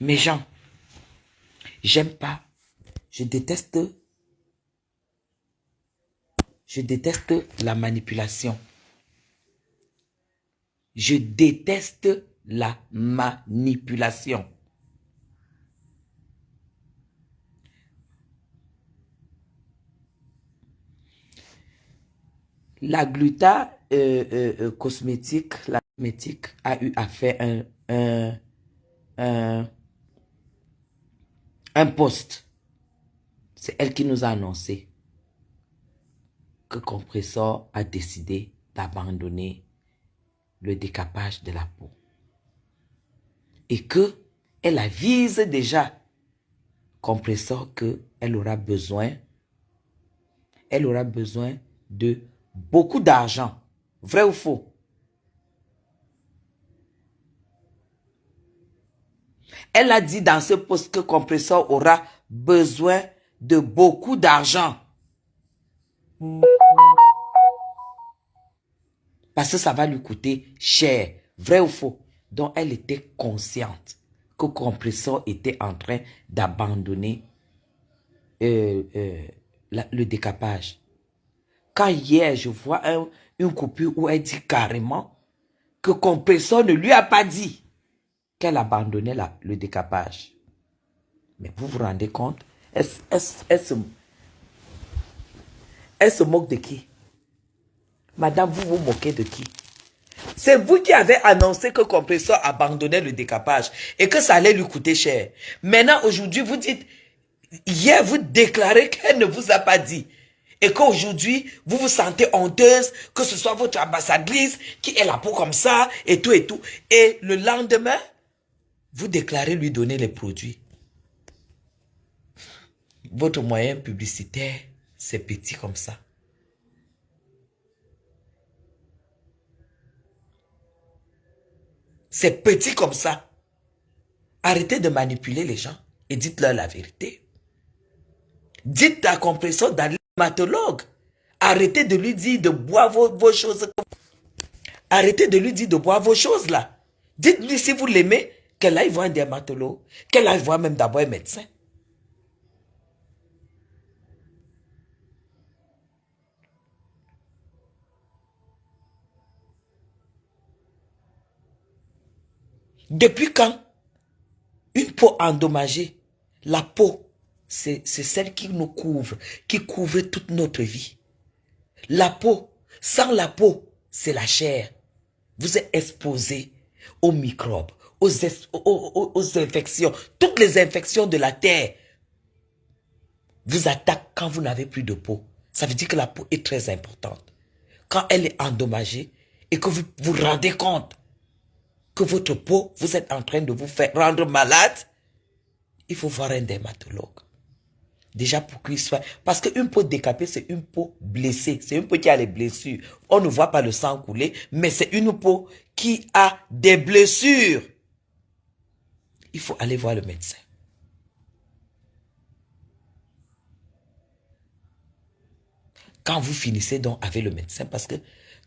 Mes gens, j'aime pas, je déteste la manipulation. Je déteste la manipulation. La gluta cosmétique, la cosmétique a eu à faire un post. C'est elle qui nous a annoncé que Compressor a décidé d'abandonner le décapage de la peau. Et que elle avise déjà Compressor qu'elle aura besoin de beaucoup d'argent. Vrai ou faux? Elle a dit dans ce post que Compressor aura besoin de beaucoup d'argent. Parce que ça va lui coûter cher. Vrai ou faux? Donc elle était consciente que Compressor était en train d'abandonner le décapage. Quand hier je vois une coupure où elle dit carrément que Compressor ne lui a pas dit qu'elle abandonnait le décapage. Mais vous vous rendez compte? Elle se moque de qui? Madame, vous vous moquez de qui? C'est vous qui avez annoncé que Compressor abandonnait le décapage et que ça allait lui coûter cher. Maintenant, aujourd'hui, vous dites, hier, vous déclarez qu'elle ne vous a pas dit. Et qu'aujourd'hui, vous vous sentez honteuse, que ce soit votre ambassadrice qui est la peau comme ça, et tout et tout. Et le lendemain, vous déclarez lui donner les produits. Votre moyen publicitaire, c'est petit comme ça. C'est petit comme ça. Arrêtez de manipuler les gens et dites-leur la vérité. Dites à Compressor d'aller au dermatologue. Arrêtez de lui dire de boire vos choses. Arrêtez de lui dire de boire vos choses là. Dites-lui si vous l'aimez, qu'elle aille voir un dermatologue, qu'elle aille voir même d'abord un médecin. Depuis quand une peau endommagée, la peau, c'est celle qui nous couvre, qui couvre toute notre vie. La peau, sans la peau, c'est la chair. Vous êtes exposé aux microbes, aux infections. Toutes les infections de la terre vous attaquent quand vous n'avez plus de peau. Ça veut dire que la peau est très importante. Quand elle est endommagée et que vous vous rendez compte que votre peau, vous êtes en train de vous faire rendre malade, il faut voir un dermatologue. Déjà pour qu'il soit... Parce qu'une peau décapée, c'est une peau blessée. C'est une peau qui a les blessures. On ne voit pas le sang couler, mais c'est une peau qui a des blessures. Il faut aller voir le médecin. Quand vous finissez donc avec le médecin, parce que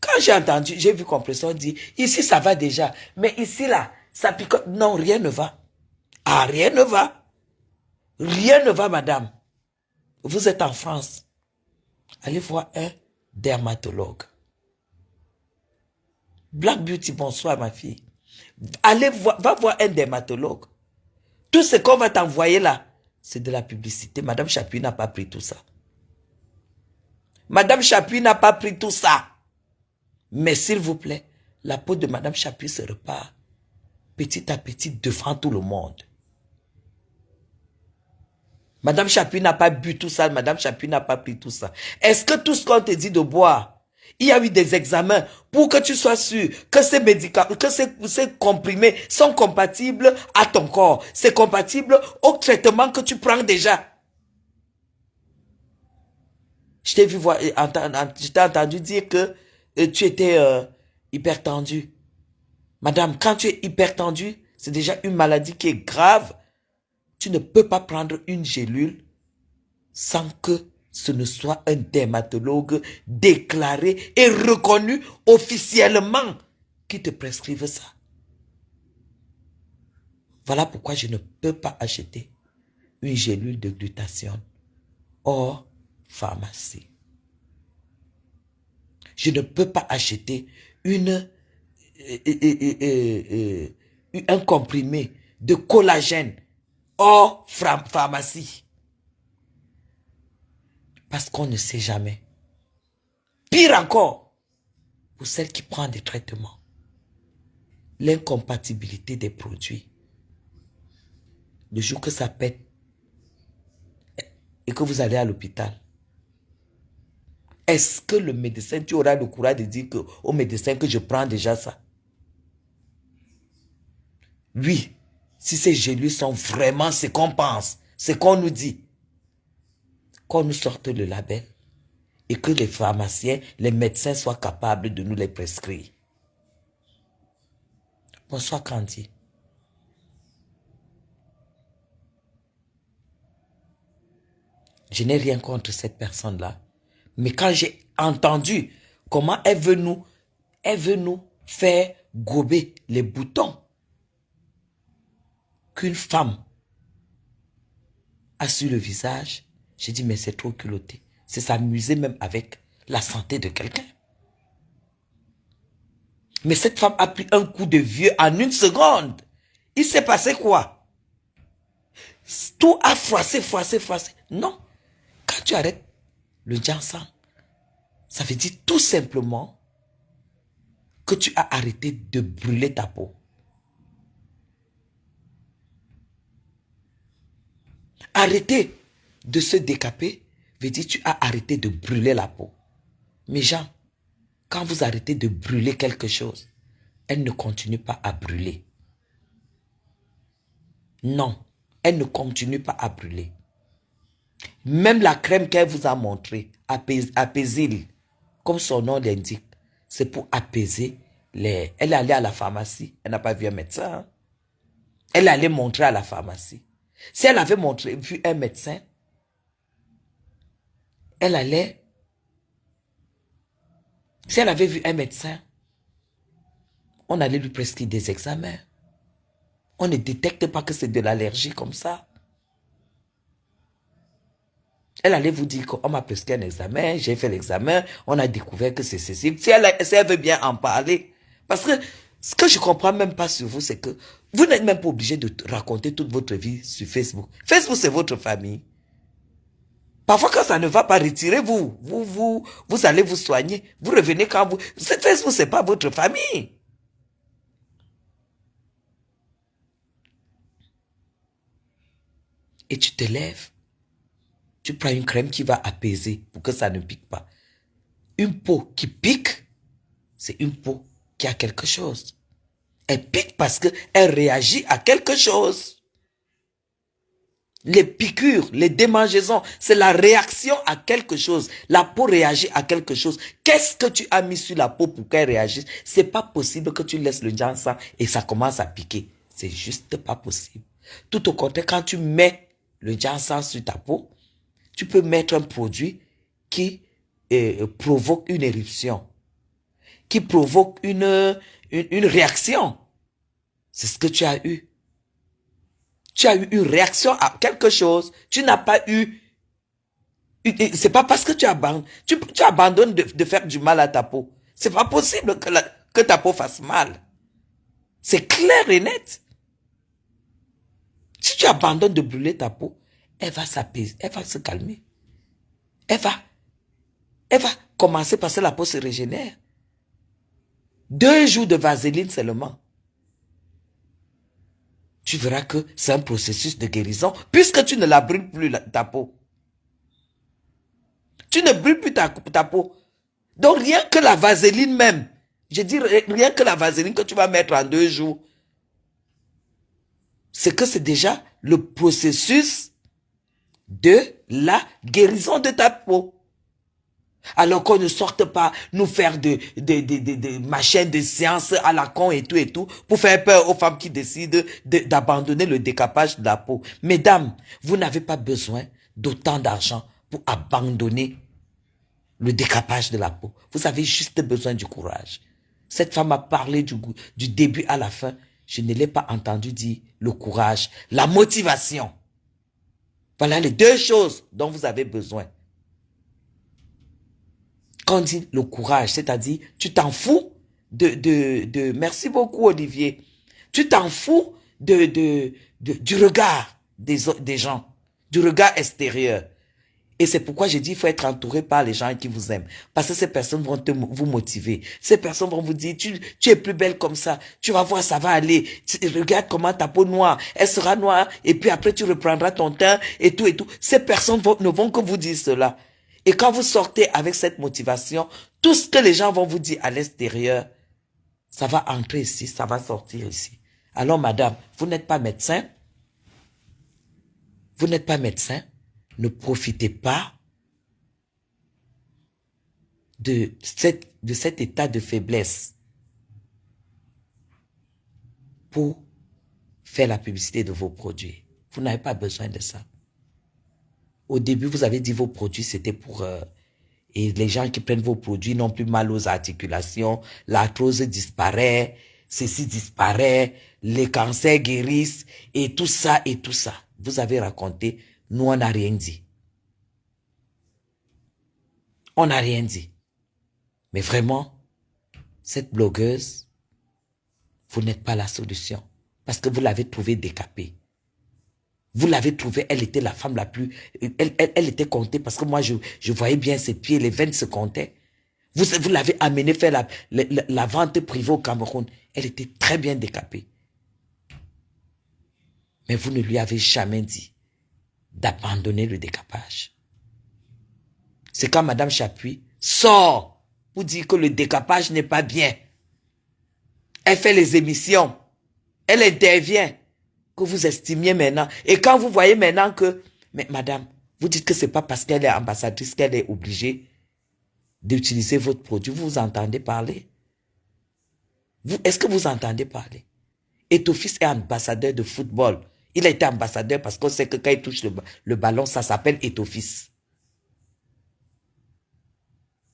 quand j'ai vu Compressor dire, ici ça va déjà, mais ici là, ça picote. Non, rien ne va. Ah, rien ne va. Rien ne va, madame. Vous êtes en France. Allez voir un dermatologue. Black Beauty, bonsoir ma fille. Va voir un dermatologue. Tout ce qu'on va t'envoyer là, c'est de la publicité. Madame Chapuis n'a pas pris tout ça. Madame Chapuis n'a pas pris tout ça. Mais s'il vous plaît, la peau de Madame Chapuis se repart petit à petit devant tout le monde. Madame Chapuis n'a pas bu tout ça. Madame Chapuis n'a pas pris tout ça. Est-ce que tout ce qu'on te dit de boire, il y a eu des examens pour que tu sois sûr que ces médicaments, que ces comprimés sont compatibles à ton corps. C'est compatible au traitement que tu prends déjà. Je t'ai vu voir, je t'ai entendu dire que tu étais hypertendu. Madame, quand tu es hypertendu, c'est déjà une maladie qui est grave. Tu ne peux pas prendre une gélule sans que ce ne soit un dermatologue déclaré et reconnu officiellement qui te prescrive ça. Voilà pourquoi je ne peux pas acheter une gélule de glutathione hors pharmacie. Je ne peux pas acheter un comprimé de collagène hors pharmacie. Parce qu'on ne sait jamais. Pire encore, pour celle qui prend des traitements, l'incompatibilité des produits. Le jour que ça pète et que vous allez à l'hôpital, est-ce que le médecin, tu auras le courage de dire au médecin que je prends déjà ça? Oui, si ces gélules sont vraiment ce qu'on pense, ce qu'on nous dit, qu'on nous sorte le label et que les pharmaciens, les médecins soient capables de nous les prescrire. Bonsoir Candy. Je n'ai rien contre cette personne-là. Mais quand j'ai entendu comment elle veut nous faire gober les boutons qu'une femme a sur le visage, j'ai dit mais c'est trop culotté. C'est s'amuser même avec la santé de quelqu'un. Mais cette femme a pris un coup de vieux en une seconde. Il s'est passé quoi? Tout a froissé. Non. Quand tu arrêtes le ginseng, ça veut dire tout simplement que tu as arrêté de brûler ta peau. Arrêter de se décaper veut dire que tu as arrêté de brûler la peau. Mes gens, quand vous arrêtez de brûler quelque chose, elle ne continue pas à brûler. Non, elle ne continue pas à brûler. Même la crème qu'elle vous a montrée, Apaisil, comme son nom l'indique, c'est pour apaiser les... Elle est allée à la pharmacie, elle n'a pas vu un médecin. Hein? Elle allait montrer à la pharmacie. Si elle avait vu un médecin, elle allait... Si elle avait vu un médecin, on allait lui prescrire des examens. On ne détecte pas que c'est de l'allergie comme ça. Elle allait vous dire qu'on m'a prescrit un examen, j'ai fait l'examen, on a découvert que c'est ceci. Si elle veut bien en parler. Parce que ce que je ne comprends même pas sur vous, c'est que vous n'êtes même pas obligé de raconter toute votre vie sur Facebook. Facebook, c'est votre famille. Parfois, quand ça ne va pas, retirez-vous. Vous allez vous soigner. Vous revenez quand vous... Facebook, ce n'est pas votre famille. Et tu te lèves. Tu prends une crème qui va apaiser pour que ça ne pique pas. Une peau qui pique, c'est une peau qui a quelque chose. Elle pique parce qu'elle réagit à quelque chose. Les piqûres, les démangeaisons, c'est la réaction à quelque chose. La peau réagit à quelque chose. Qu'est-ce que tu as mis sur la peau pour qu'elle réagisse? C'est pas possible que tu laisses le ginseng et ça commence à piquer. C'est juste pas possible. Tout au contraire, quand tu mets le ginseng sur ta peau, tu peux mettre un produit qui provoque une éruption, qui provoque une réaction. C'est ce que tu as eu. Tu as eu une réaction à quelque chose. Tu n'as pas eu... C'est pas parce que tu abandonnes de faire du mal à ta peau. C'est pas possible que ta peau fasse mal. C'est clair et net. Si tu abandonnes de brûler ta peau, elle va s'apaiser, elle va se calmer. Elle va commencer parce que la peau se régénère. 2 jours de vaseline seulement. Tu verras que c'est un processus de guérison puisque tu ne la brûles plus ta peau. Tu ne brûles plus ta peau. Donc rien que la vaseline même, je dis rien que la vaseline que tu vas mettre en 2 jours, c'est que c'est déjà le processus de la guérison de ta peau. Alors qu'on ne sorte pas nous faire des machines de science à la con et tout, pour faire peur aux femmes qui décident d'abandonner le décapage de la peau. Mesdames, vous n'avez pas besoin d'autant d'argent pour abandonner le décapage de la peau. Vous avez juste besoin du courage. Cette femme a parlé du début à la fin. je ne l'ai pas entendu dire le courage, la motivation. Voilà les deux choses dont vous avez besoin. Quand on dit le courage, c'est-à-dire, tu t'en fous merci beaucoup Olivier, tu t'en fous du regard des gens, du regard extérieur. Et c'est pourquoi je dis, il faut être entouré par les gens qui vous aiment. Parce que ces personnes vont vous motiver. Ces personnes vont vous dire, tu es plus belle comme ça. Tu vas voir, ça va aller. Regarde comment ta peau noire, elle sera noire. Et puis après, tu reprendras ton teint et tout et tout. Ces personnes ne vont que vous dire cela. Et quand vous sortez avec cette motivation, tout ce que les gens vont vous dire à l'extérieur, ça va entrer ici, ça va sortir ici. Alors, madame, vous n'êtes pas médecin. Vous n'êtes pas médecin. Ne profitez pas de cet état de faiblesse pour faire la publicité de vos produits. Vous n'avez pas besoin de ça. Au début, vous avez dit vos produits, c'était pour... et les gens qui prennent vos produits n'ont plus mal aux articulations, l'arthrose disparaît, ceci disparaît, les cancers guérissent, et tout ça, et tout ça. Vous avez raconté, nous on n'a rien dit. On n'a rien dit. Mais vraiment, cette blogueuse, vous n'êtes pas la solution. Parce que vous l'avez trouvée décapée. Vous l'avez trouvée, elle était la femme la plus... Elle était comptée parce que moi, je voyais bien ses pieds, les veines se comptaient. Vous l'avez amenée faire la vente privée au Cameroun. Elle était très bien décapée. Mais vous ne lui avez jamais dit d'abandonner le décapage. C'est quand Madame Chapuis sort pour dire que le décapage n'est pas bien. Elle fait les émissions. Elle intervient. Que vous estimiez maintenant. Et quand vous voyez maintenant que... Mais madame, vous dites que c'est pas parce qu'elle est ambassadrice qu'elle est obligée d'utiliser votre produit. Vous entendez parler? Est-ce que vous entendez parler? Eto'o-Fils est ambassadeur de football. Il a été ambassadeur parce qu'on sait que quand il touche le ballon, ça s'appelle Eto'o-Fils.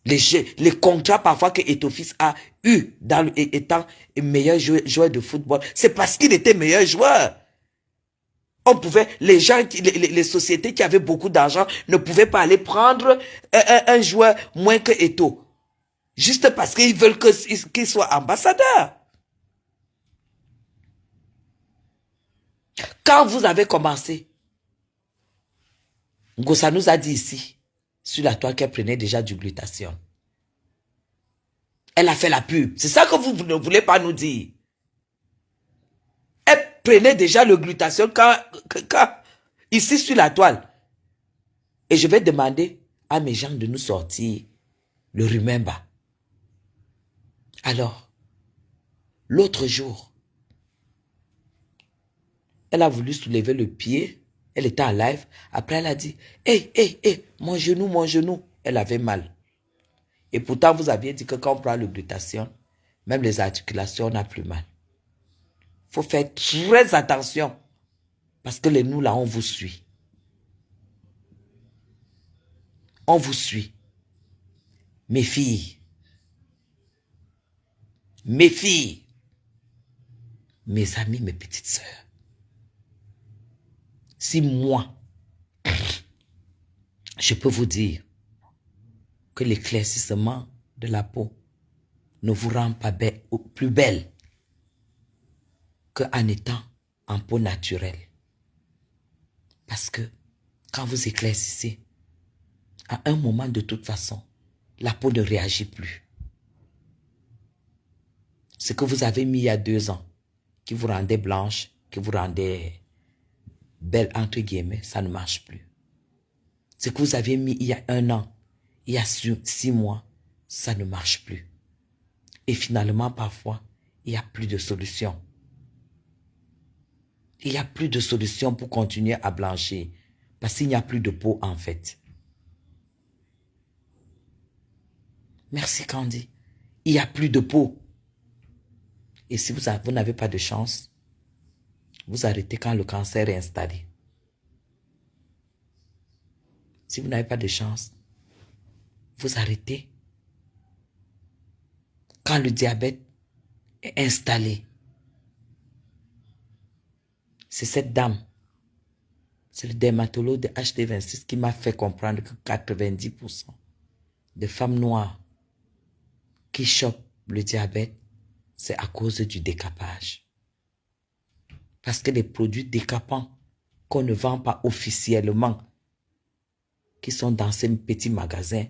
Les contrats parfois que Eto'o-Fils a eu étant meilleur joueur de football, c'est parce qu'il était meilleur joueur. On pouvait, les gens, les sociétés qui avaient beaucoup d'argent ne pouvaient pas aller prendre un joueur moins que Eto'o. Juste parce qu'ils veulent qu'il soit ambassadeur. Quand vous avez commencé, Ngossa nous a dit ici, sur la toile, qu'elle prenait déjà du glutathione. Elle a fait la pub. C'est ça que vous ne voulez pas nous dire. Elle prenait déjà le glutathione ici sur la toile. Et je vais demander à mes gens de nous sortir le Remember. Alors, l'autre jour, elle a voulu soulever le pied. Elle était en live. Après, elle a dit, hey, mon genou, mon genou. Elle avait mal. Et pourtant, vous aviez dit que quand on prend le glutathione, même les articulations, on n'a plus mal. Il faut faire très attention. Parce que les nous, là, on vous suit. On vous suit. Mes filles, mes amis, mes petites sœurs. Si moi, je peux vous dire que l'éclaircissement de la peau ne vous rend pas plus belle qu'en étant en peau naturelle. Parce que quand vous éclaircissez, à un moment de toute façon, la peau ne réagit plus. Ce que vous avez mis il y a 2 ans, qui vous rendait blanche, qui vous rendait belle entre guillemets, ça ne marche plus. Ce que vous avez mis il y a 1 an, il y a 6 mois, ça ne marche plus. Et finalement, parfois, il n'y a plus de solution. Il n'y a plus de solution pour continuer à blanchir. Parce qu'il n'y a plus de peau en fait. Merci Candy. Il n'y a plus de peau. Et si vous n'avez pas de chance, vous arrêtez quand le cancer est installé. Si vous n'avez pas de chance, vous arrêtez quand le diabète est installé. c'est cette dame. C'est le dermatologue de HD26 qui m'a fait comprendre que 90% de femmes noires qui chopent le diabète, c'est à cause du décapage. Parce que les produits décapants qu'on ne vend pas officiellement, qui sont dans ces petits magasins,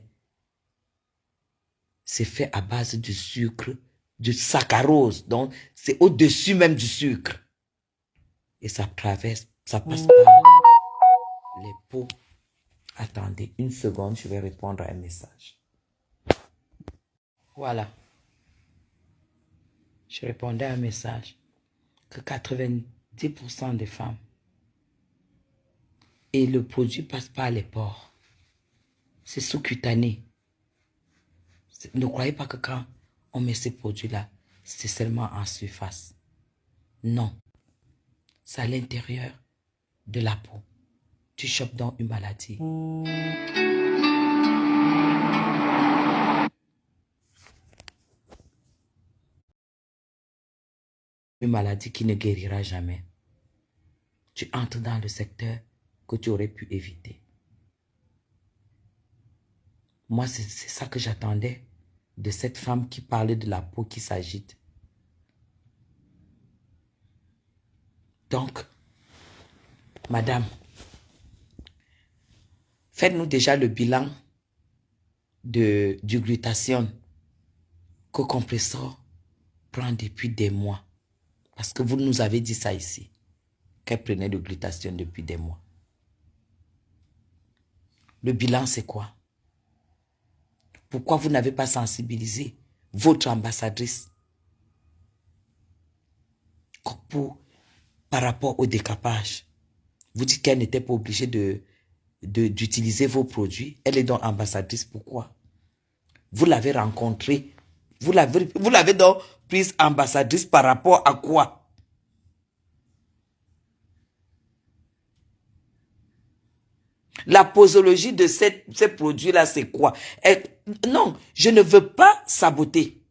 c'est fait à base de sucre, du saccharose. Donc, c'est au-dessus même du sucre. Et ça traverse, ça passe par les peaux. Attendez une seconde, je vais répondre à un message. Voilà. Je répondais à un message que 90% des femmes et le produit passe par les pores. C'est sous-cutané. Ne croyez pas que quand on met ces produits-là, c'est seulement en surface. Non. C'est à l'intérieur de la peau. Tu chopes dans une maladie. Une maladie qui ne guérira jamais. Tu entres dans le secteur que tu aurais pu éviter. Moi, c'est ça que j'attendais de cette femme qui parlait de la peau qui s'agite. Donc, madame, faites-nous déjà le bilan du glutathione que Compressor prend depuis des mois. Parce que vous nous avez dit ça ici, qu'elle prenait le glutathione depuis des mois. Le bilan, c'est quoi? Pourquoi vous n'avez pas sensibilisé votre ambassadrice par rapport au décapage? Vous dites qu'elle n'était pas obligée d'utiliser vos produits. Elle est donc ambassadrice. Pourquoi? Vous l'avez rencontrée. Vous l'avez donc prise ambassadrice par rapport à quoi? La posologie de ces produits-là, c'est quoi? Non, je ne veux pas saboter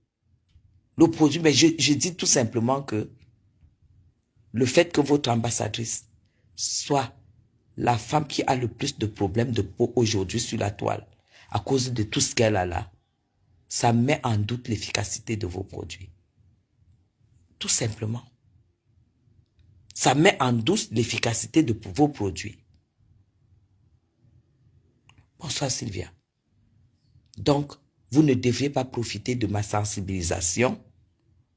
le produit, mais je dis tout simplement que le fait que votre ambassadrice soit la femme qui a le plus de problèmes de peau aujourd'hui sur la toile, à cause de tout ce qu'elle a là, ça met en doute l'efficacité de vos produits. Tout simplement. Ça met en doute l'efficacité de vos produits. Bonsoir Sylvia. Donc, vous ne devriez pas profiter de ma sensibilisation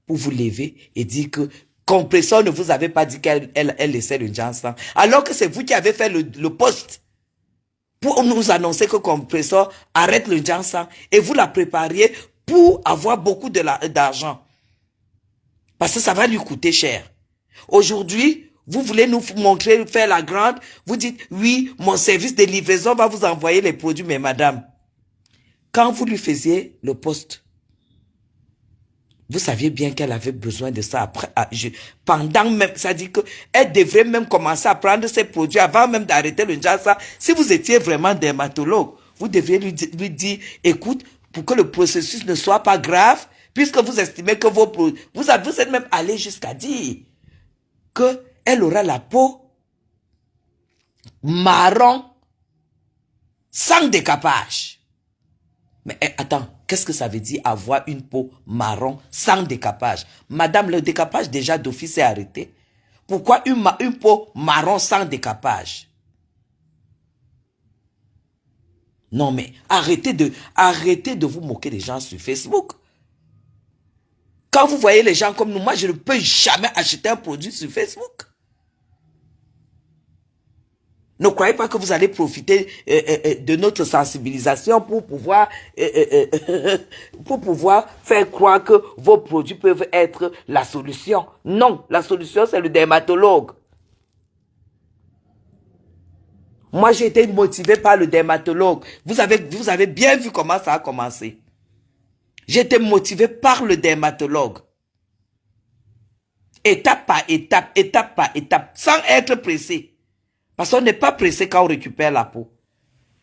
pour vous lever et dire que Compressor ne vous avait pas dit qu'elle laissait le ginseng. Alors que c'est vous qui avez fait le post pour nous annoncer que Compressor arrête le ginseng et vous la prépariez pour avoir beaucoup d'argent. Parce que ça va lui coûter cher. Aujourd'hui, vous voulez nous montrer, faire la grande. Vous dites, oui, mon service de livraison va vous envoyer les produits. Mais madame, quand vous lui faisiez le poste, vous saviez bien qu'elle avait besoin de ça après. Pendant même, ça dit qu'elle devrait même commencer à prendre ses produits avant même d'arrêter le ginseng. Si vous étiez vraiment dermatologue, vous devriez lui dire, écoute, pour que le processus ne soit pas grave, puisque vous estimez que vos produits, vous êtes même allé jusqu'à dire qu'elle aura la peau marron sans décapage. Mais attends, qu'est-ce que ça veut dire avoir une peau marron sans décapage? Madame, le décapage déjà d'office est arrêté. Pourquoi une peau marron sans décapage? Non mais arrêtez de vous moquer des gens sur Facebook. Quand vous voyez les gens comme nous, moi je ne peux jamais acheter un produit sur Facebook. Ne croyez pas que vous allez profiter de notre sensibilisation pour pouvoir faire croire que vos produits peuvent être la solution. Non, la solution c'est le dermatologue. Moi j'ai été motivé par le dermatologue. Vous avez bien vu comment ça a commencé. J'ai été motivé par le dermatologue. Étape par étape, étape par étape, sans être pressé. Parce qu'on n'est pas pressé quand on récupère la peau.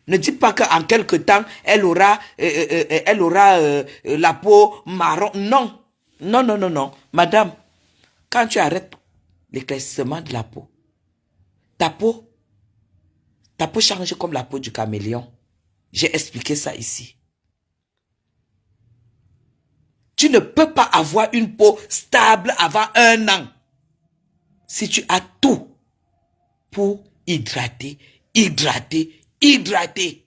Ne dites pas qu'en quelque temps, elle aura la peau marron. Non. Non. Madame, quand tu arrêtes l'éclaircissement de la peau, Ta peau change comme la peau du caméléon. J'ai expliqué ça ici. Tu ne peux pas avoir une peau stable avant 1 an. Si tu as tout pour hydrater, hydrater, hydrater.